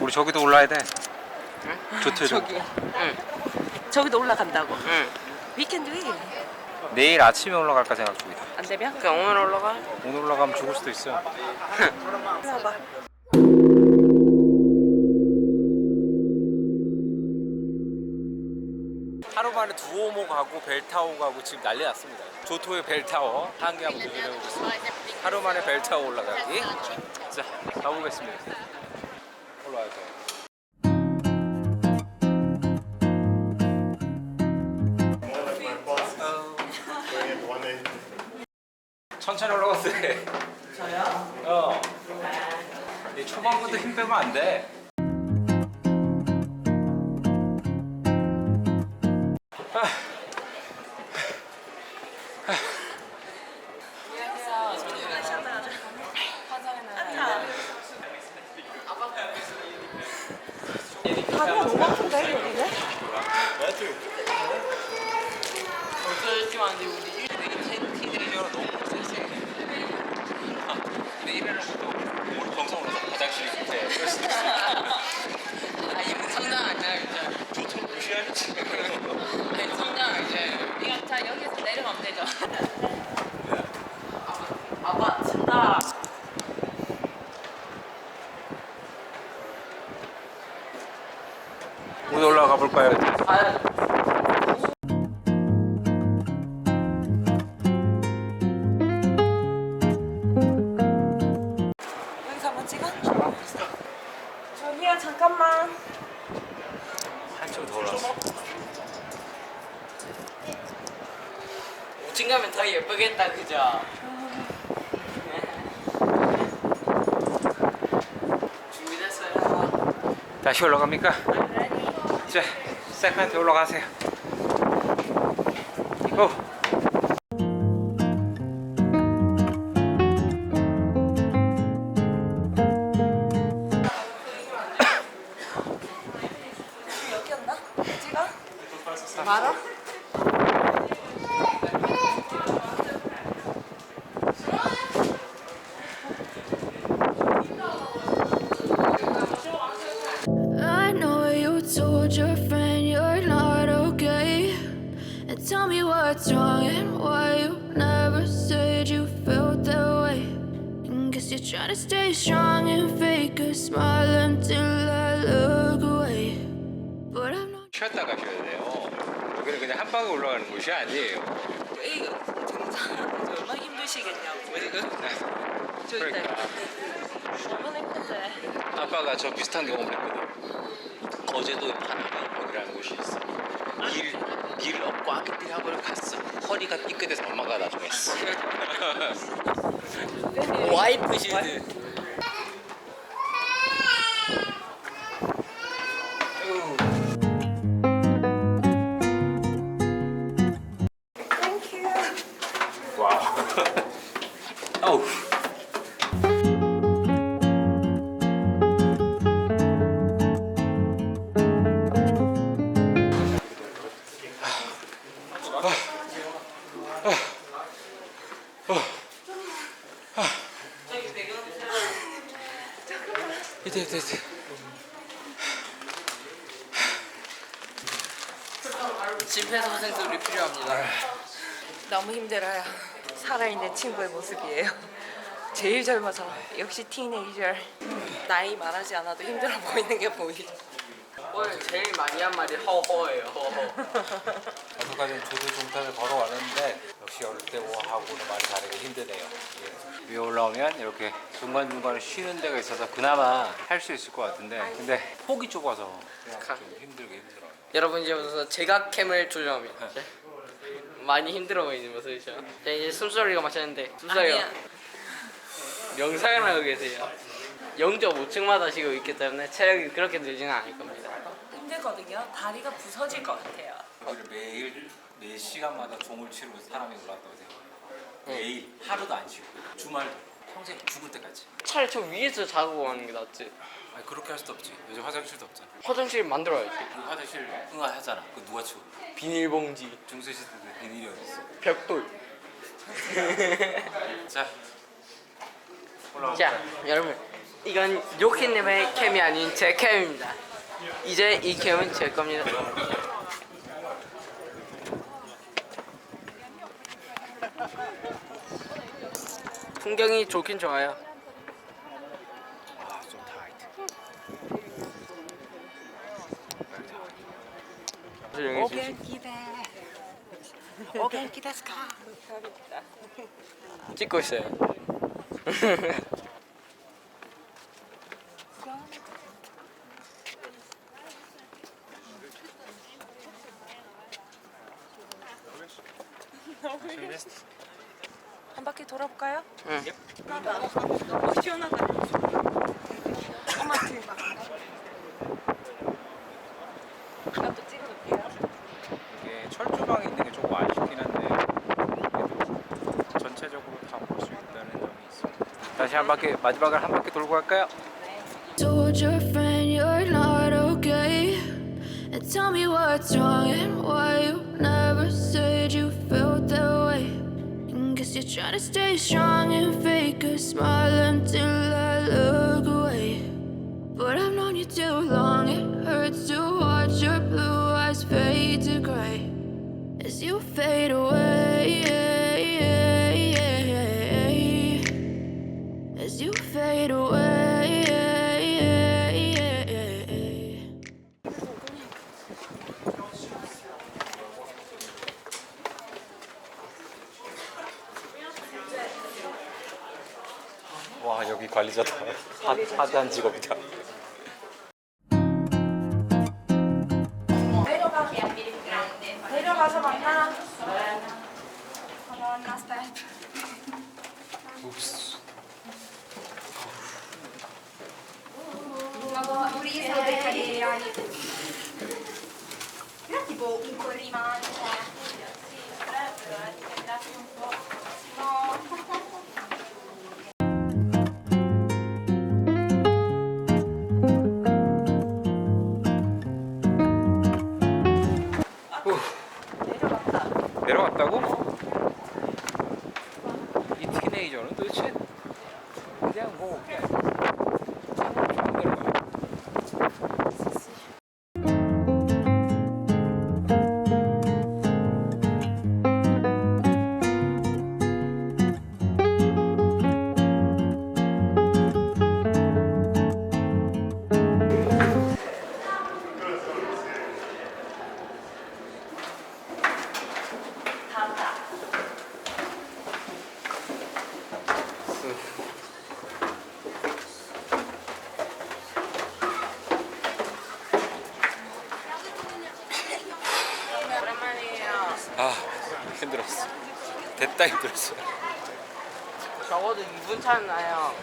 우리 저기도 올라야 돼. 응? 좋대. 저기요. 응. 저기도 올라간다고. 응. We can do it. 내일 아침에 올라갈까 생각 중이다. 안 되면 그냥 오늘 올라가. 오늘 올라가면 죽을 수도 있어. 올라봐. 하루 만에 두오모 가고 벨타오 가고 지금 난리 났습니다. 조토의 벨타워 한개 한번 도전해보고 있습니다. 하루 만에 벨타워 올라가기. 자, 가보겠습니다. 올라와요. 천천히 올라가도 돼. 저요? 이 초반부터 힘 빼면 안 돼. 다리가 너무 아픈데 여기는? 벌써 열심히 하는데 우리 1대2 티네이저가 너무 쎄쎄해. 근데 이래놓고 또 우리 정성으로 화장실이 급해. 아니 성장 아니야 이제. 조토를 무시하는 지금. 아니 성장 이제 네가 자 여기서 내려가면 되죠. 아빠 친다. 오늘 올라가 볼까요? 여기서 한번 찍어? 저기요 잠깐만. 한참 더 올라왔어. 5층 가면 더 예쁘겠다 그죠? 준비됐어요. 다시 올라갑니까? 이제 세컨한테 올라가세요. 고! 여기 온다? 찍어? 말아? I know you told your friend you're not okay. And tell me what's wrong and why you never said you felt that way. And guess you're trying to stay strong and fake a smile until I look away. But I'm not. 쉬었다 가셔야 돼요. 여기는 그냥 한 방에 올라가는 곳이 아니에요. 왜 등산하는데 얼마나 힘드시겠냐고 지금. 저 이따 그러니까. 얼마나 힘든데. 아빠가 저 비슷한 경험을 했거든. 거제도에 파나마이라는 곳이 있어. 길을 업고 아기들이 하고 갔어. 허리가 삐끗해서 엄마가 나중에 했어. 와이프 실드. 와. 아우. 이때. 심폐소생술이 필요합니다. 너무 힘들어요. 살아있는 친구의 모습이에요. 제일 젊어서 역시 티네이저. 나이 말하지 않아도 힘들어 보이는 게 보이죠. 오늘 제일 많이 한 말이 허허예요. 허허. 아까까지는 조도 중탄을 걸어왔는데 역시 어릴 때하고는 많이 다르게 힘드네요. 예. 위에 올라오면 이렇게 중간중간에 쉬는 데가 있어서 그나마 할 수 있을 것 같은데 근데 폭이 좁아서 그냥 좀 힘들어요. 여러분 이제 무슨 제각캠을 조정합니다. 많이 힘들어 보이는 모습이죠. 자 이제 숨소리가 마셨는데 숨소리가 아니야. 영상을 하고 계세요. 0.5층마다 쉬고 있기 때문에 체력이 그렇게 늘지는 않을 겁니다. 힘들거든요. 다리가 부서질 것 같아요. 여기를 매일 4시간마다 종을 치르고 사람이 올라왔다고 생각해요. 매일 하루도 안 쉬고 주말도 평생 죽을 때까지. 차라리 저 위에서 자고 가는 게 낫지. 아니 그렇게 할 수도 없지. 요즘 화장실도 없잖아. 화장실 만들어야지. 그 화장실 응하잖아. 그 누가 치워? 비닐봉지, 중세시대때 비닐이 어딨어? 벽돌. 자 올라가. 자 여러분 이건 요키님의 캠이 아닌 제 캠입니다. 이제 이 캠은 제 겁니다. 풍경이 좋긴 좋아요. 찍고 있어요. 한 바퀴 돌아볼까요? 응. 시원하다. 엄마 뒤에 봐. 나도 찍어볼게요. 이게 철조망이 있는 게 조금 아쉽긴 한데 그래도 전체적으로 다 볼 수 있다는 점이 있습니다. 다시 한 바퀴 마지막을 한 바퀴 돌고 갈까요? Told your friend you're not okay. And tell me what's wrong and why you never said you felt that way. And guess you're trying to stay strong and fake a smile until I look away. But I've known you too long, it hurts to watch your blue eyes fade to gray as you fade away. As you fade away. 와 여기 관리자다. 하드한 직업이다. 내려가서 만나. уп스. Lavorisa dei carrieri. Era tipo un corrimano. 내려갔다고? 이 티네이저는 도대체 그냥 뭐 그냥 안 내려가요. 오랜만이에요. 아 힘들었어. 됐다 힘들었어. 적어도 2분 차는 나요.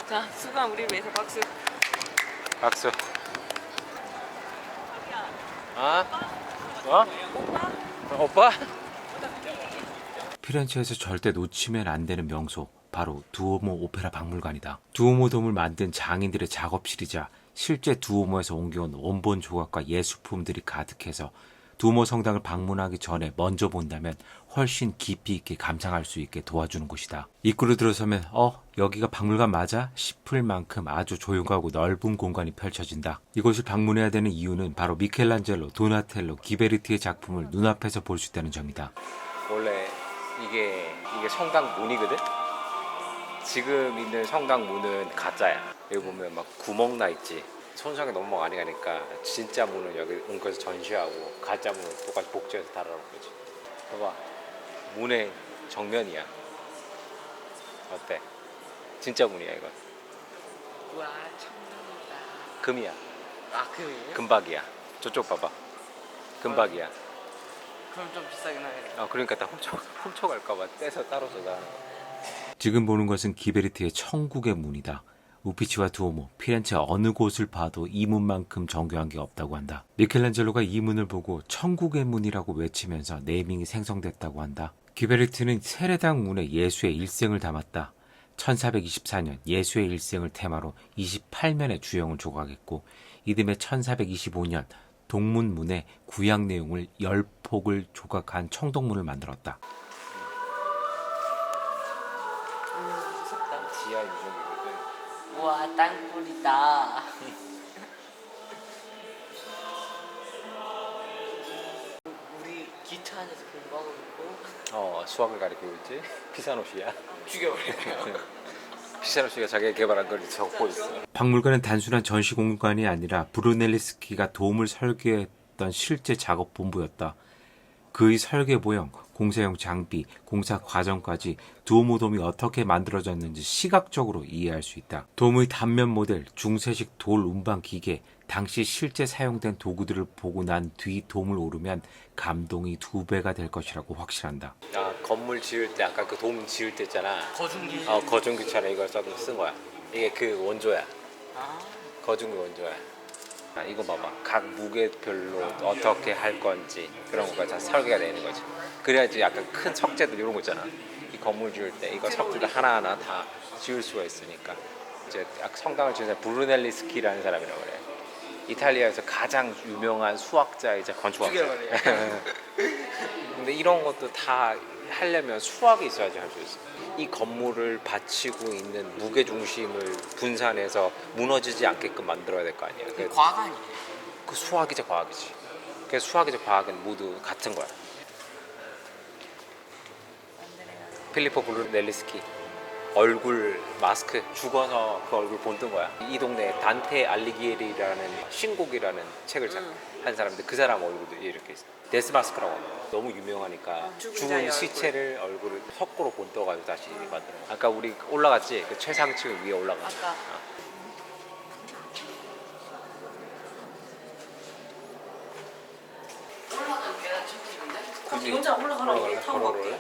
자, 수강 우리 위해서 박수. 박수. 아? 어? 오빠? 피렌체에서 절대 놓치면 안 되는 명소, 바로 두오모 오페라 박물관이다. 두오모 돔을 만든 장인들의 작업실이자 실제 두오모에서 옮겨온 원본 조각과 예술품들이 가득해서 두오모 성당을 방문하기 전에 먼저 본다면 훨씬 깊이 있게 감상할 수 있게 도와주는 곳이다. 입구로 들어서면 여기가 박물관 맞아? 싶을 만큼 아주 조용하고 넓은 공간이 펼쳐진다. 이곳을 방문해야 되는 이유는 바로 미켈란젤로, 도나텔로, 기베리티의 작품을 눈앞에서 볼 수 있다는 점이다. 원래 이게 성당 문이거든? 지금 있는 성당 문은 가짜야. 여기 보면 막 구멍 나 있지. 손상이 너무 많이 가니까 진짜 문은 여기 온 곳에서 전시하고 가짜 문은 똑같이 복제해서 달아놓은 거지. 봐봐, 문의 정면이야. 어때? 진짜 문이야 이건. 우와, 참는다. 금이야. 아, 금이에요? 금박이야. 저쪽 봐봐. 금박이야. 그럼 좀 비싸긴 하겠네. 그러니까 다 훔쳐갈까봐 떼서 따로 써다. 지금 보는 것은 기베리티의 천국의 문이다. 우피치와 두오모, 피렌체 어느 곳을 봐도 이 문만큼 정교한 게 없다고 한다. 미켈란젤로가 이 문을 보고 천국의 문이라고 외치면서 네이밍이 생성됐다고 한다. 기베리티는 세례당 문에 예수의 일생을 담았다. 1424년 예수의 일생을 테마로 28면의 주형을 조각했고, 이듬해 1425년 동문문에 구약 내용을 10폭을 조각한 청동문을 만들었다. 우와 땅굴이다. 우리 기차 안에서 공부하고 있고 수학을 가르치고 있지. 피사노시야. 죽여버려. 피사노시가 자기가 개발한 걸 적고 있어. 박물관은 단순한 전시 공간이 아니라 브루넬리스키가 도움을 설계했던 실제 작업 본부였다. 그의 설계 모형, 공사용 장비, 공사 과정까지 두오모돔이 어떻게 만들어졌는지 시각적으로 이해할 수 있다. 돔의 단면 모델, 중세식 돌 운반 기계, 당시 실제 사용된 도구들을 보고 난 뒤 돔을 오르면 감동이 2배가 될 것이라고 확신한다. 건물 지을 때 아까 그 돔 지을 때 있잖아. 거중기. 거중기처럼 이걸 쓴 거야. 이게 그 원조야. 아. 거중기 원조야. 이거 봐봐. 각 무게별로 어떻게 할 건지 그런 거가 다 설계가 되는 거지. 그래야지 약간 큰 석재들 이런 거 있잖아. 이 건물 지을 때 이거 석재들 하나하나 다 지을 수가 있으니까. 이제 성당을 지은 사람 브루넬리스키라는 사람이라고 그래. 이탈리아에서 가장 유명한 수학자이자 건축학자. 근데 이런 것도 다 하려면 수학이 있어야지 할 수 있어. 이 건물을 받치고 있는 무게 중심을 분산해서 무너지지 않게끔 만들어야 될 거 아니야. 과학 아니에요? 그 수학이자 과학이지. 그래서 수학이자 과학은 모두 같은 거야. 필리포 브루넬리스키 얼굴 마스크 죽어서 그 얼굴 본뜬 거야. 이 동네에 단테 알리기에리라는 신곡이라는 책을 한 사람인데 그 사람 얼굴도 이렇게 있어. 데스마스크라고 합니다. 너무 유명하니까 죽은 시체를 얼굴을 석고로 본떠가지고 다시 만들어. 아까 우리 올라갔지? 그 최상층 위에 올라갔지. 아까. 올라가는 계단 처음인데? 그럼 니 혼자 올라가라고 우리 타고 갈게.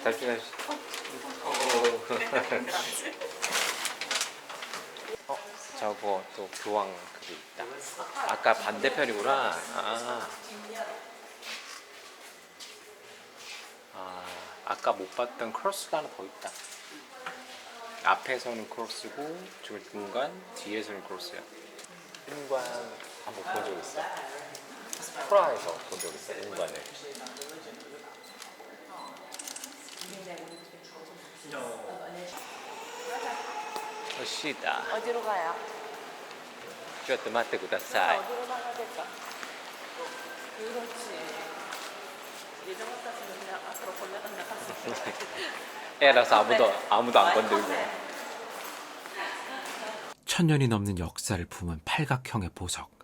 다시. 저거 또 교황 그게 있다. 아까 반대편이구나. 아까 못 봤던 크로스가 하나 더 있다. 앞에서는 크로스고 저 중간 뒤에서는 크로스야. 인관 한번 본 적 있어? 프라하에서 본 적 있어. 인관을. 시다. 어디로 가요? ちょっと待ってください. 어디로 나가야 될까? 그렇지. 예전 같았으면 그냥 앞으로 걸려갔나 갔을 거야. 애라서 아무도 안 건들고. 천년이 넘는 역사를 품은 팔각형의 보석.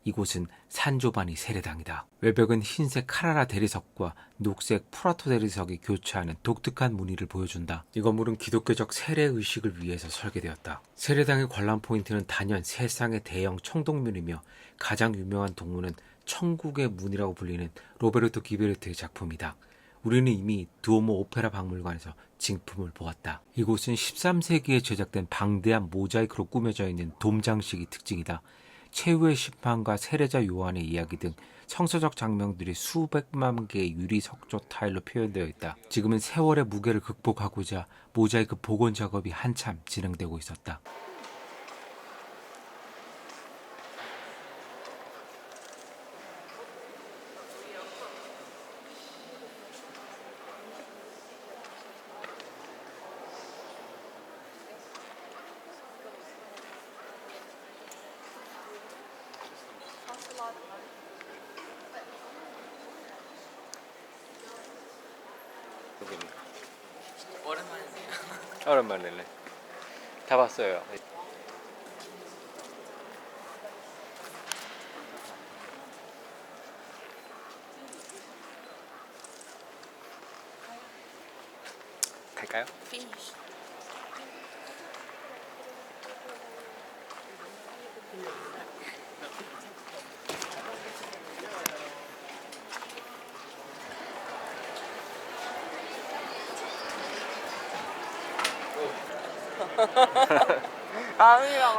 이곳은 산조바니 세례당이다. 외벽은 흰색 카라라 대리석과 녹색 프라토 대리석이 교차하는 독특한 무늬를 보여준다. 이 건물은 기독교적 세례의식을 위해서 설계되었다. 세례당의 관람 포인트는 단연 세상의 대형 청동문이며 가장 유명한 동문은 천국의 문이라고 불리는 로베르토 기베르트의 작품이다. 우리는 이미 두오모 오페라 박물관에서 진품을 보았다. 이곳은 13세기에 제작된 방대한 모자이크로 꾸며져 있는 돔 장식이 특징이다. 최후의 심판과 세례자 요한의 이야기 등 성서적 장면들이 수백만 개의 유리 석조 타일로 표현되어 있다. 지금은 세월의 무게를 극복하고자 모자이크 복원 작업이 한참 진행되고 있었다. 오랜만이네. 다 봤어요. 갈까요? 피니쉬.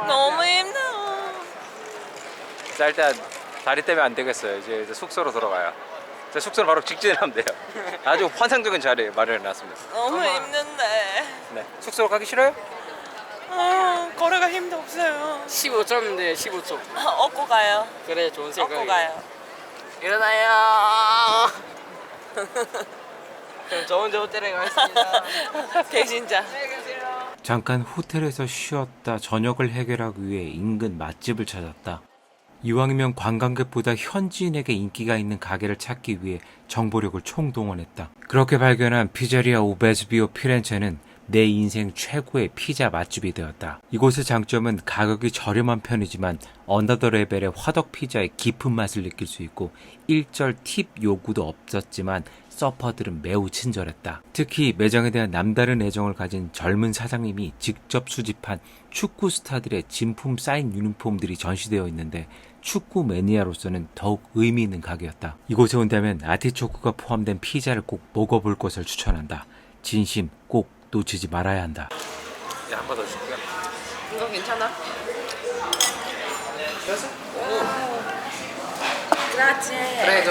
너무 힘들어. 자, 일단 다리 때문에 안 되겠어요. 이제 숙소로 돌아가요. 자, 숙소로 바로 직진하면 돼요. 아주 환상적인 자리 마련해놨습니다. 너무 힘든데. 네. 숙소로 가기 싫어요? 걸어가 힘도 없어요. 15초인데 15초. 얻고 가요. 그래 좋은 생각이. 얻고 가요. 일어나요. 그럼 저 혼자 호텔에 가겠습니다. 배신자. 안녕히 계세요. 잠깐 호텔에서 쉬었다 저녁을 해결하기 위해 인근 맛집을 찾았다. 이왕이면 관광객보다 현지인에게 인기가 있는 가게를 찾기 위해 정보력을 총동원했다. 그렇게 발견한 피자리아 오베스비오 피렌체는 내 인생 최고의 피자 맛집이 되었다. 이곳의 장점은 가격이 저렴한 편이지만 언더더 레벨의 화덕 피자의 깊은 맛을 느낄 수 있고 일절 팁 요구도 없었지만 서퍼들은 매우 친절했다. 특히 매장에 대한 남다른 애정을 가진 젊은 사장님이 직접 수집한 축구 스타들의 진품 사인 유니폼들이 전시되어 있는데 축구 매니아로서는 더욱 의미 있는 가게였다. 이곳에 온다면 아티초크가 포함된 피자를 꼭 먹어볼 것을 추천한다. 진심 꼭 놓치지 말아야 한다. 한 번 더 줄게요. 이거 괜찮아? 그라치에. 그래,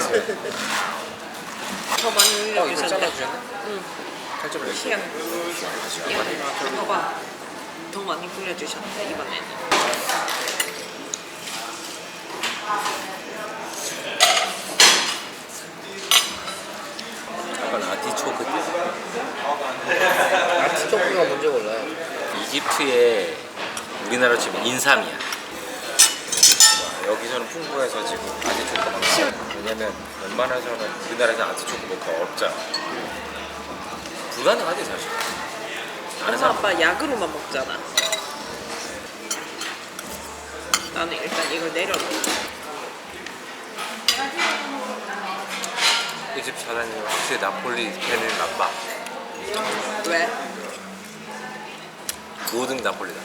더 많이 이거 올려주셨네. 잘라주셨네? 응. 살짝 올려. 희한해. 봐봐. 더 많이 뿌려주셨네 이번에는. 약간 아티초크. 아티초크가 뭔지 몰라요. 이집트의 우리나라 치면 인삼이야. 여기서는 풍부해서 지금 아티초크가 많아. 왜냐면 웬만해서는 우리나라에서 아티초크 먹기가 어렵잖아. 불가능하지 사실. 엄마 아빠 약으로만 먹잖아. 나는 일단 이걸 내려놔. 이 집 사장님 혹시 나폴리 팬을 나빠? 왜? 모든 나폴리다.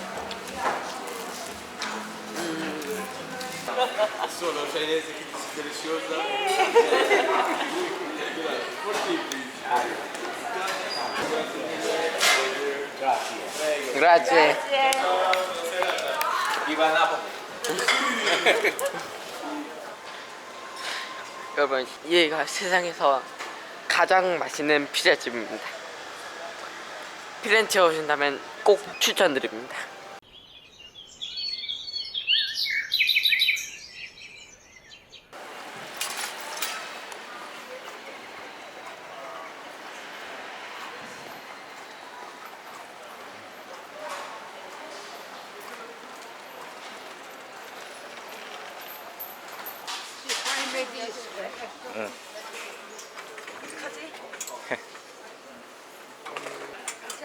그라치. 여러분, 여기가 세상에서 가장 맛있는 피자집입니다. 피렌체에 오신다면 꼭 추천드립니다.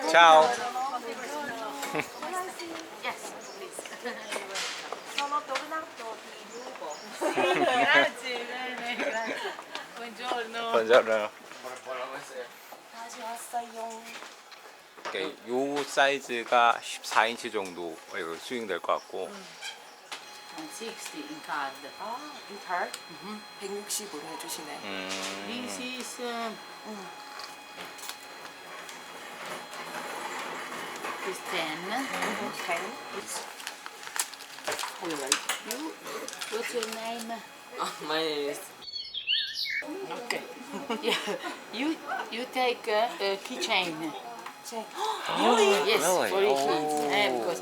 Ciao. Sono tornato di nuovo. Grazie, bene, grazie. Buongiorno. Buongiorno. 다시 왔어요. 요 사이즈가 14인치 정도 수익될 것 같고. 60 in card. 아, 이 달? 160으로 해주시네. This is is 10. You, what's your name? My name is Okay. Yeah. You take a keychain. Really? Yes, Really? for each Oh. because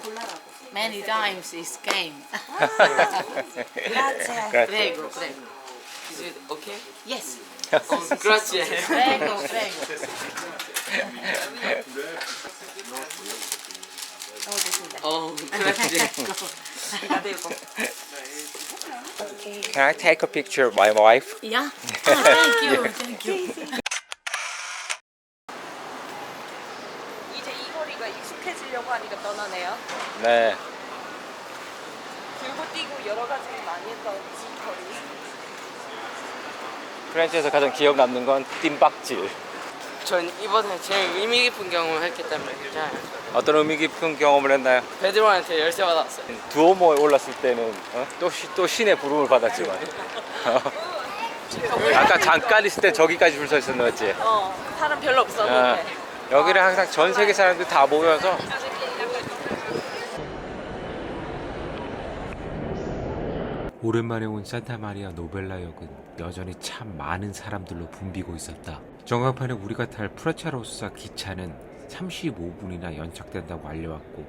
many times it's came. Grazie. Prego, prego. Is it okay? Yes. Grazie. Prego, prego. grazie. Can I take a picture of my wife? Yeah. Oh, thank you, thank you. 이제 이 거리가 익숙해지려고 하니까 떠나네요. 네. 들고 뛰고 여러 가지를 많이 했던 이 거리. 프렌치에서 가장 기억 남는 건 뜀박질. 전 이번에 제일 의미 깊은 경험을 했기 때문에 괜찮아요. 어떤 의미 깊은 경험을 했나요? 베드로한테 열쇠 받았어요. 두오모에 올랐을 때는 또 신의 부름을 받았지만 아까 잠깐 있을 때 저기까지 줄 서 있었는데 맞지? 사람 별로 없었는데. 여기는 항상 전 세계 사람들 다 모여서 오랜만에 온 산타마리아 노벨라역은 여전히 참 많은 사람들로 붐비고 있었다. 전광판에 우리가 탈 프라차로사 기차는 35분이나 연착된다고 알려왔고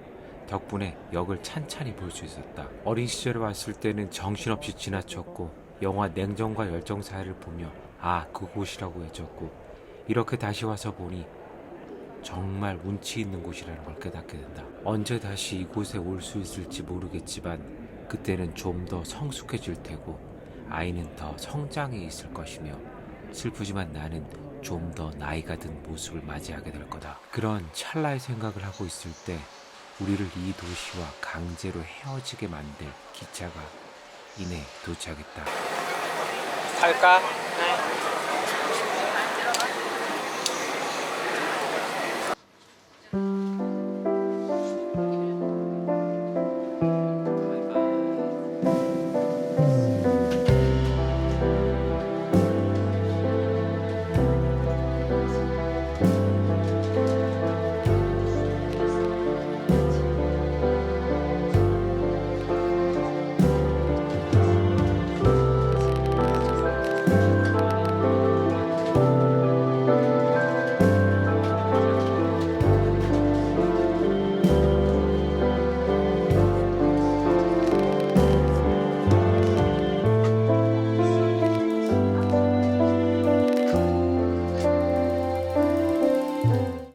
덕분에 역을 찬찬히 볼 수 있었다. 어린 시절에 왔을 때는 정신없이 지나쳤고 영화 냉정과 열정 사이를 보며 아 그곳이라고 외쳤고 이렇게 다시 와서 보니 정말 운치 있는 곳이라는 걸 깨닫게 된다. 언제 다시 이곳에 올 수 있을지 모르겠지만 그때는 좀 더 성숙해질 테고 아이는 더 성장해 있을 것이며 슬프지만 나는 좀 더 나이가 든 모습을 맞이하게 될 거다. 그런 찰나의 생각을 하고 있을 때 우리를 이 도시와 강제로 헤어지게 만들 기차가 이내 도착했다. 탈까? 네.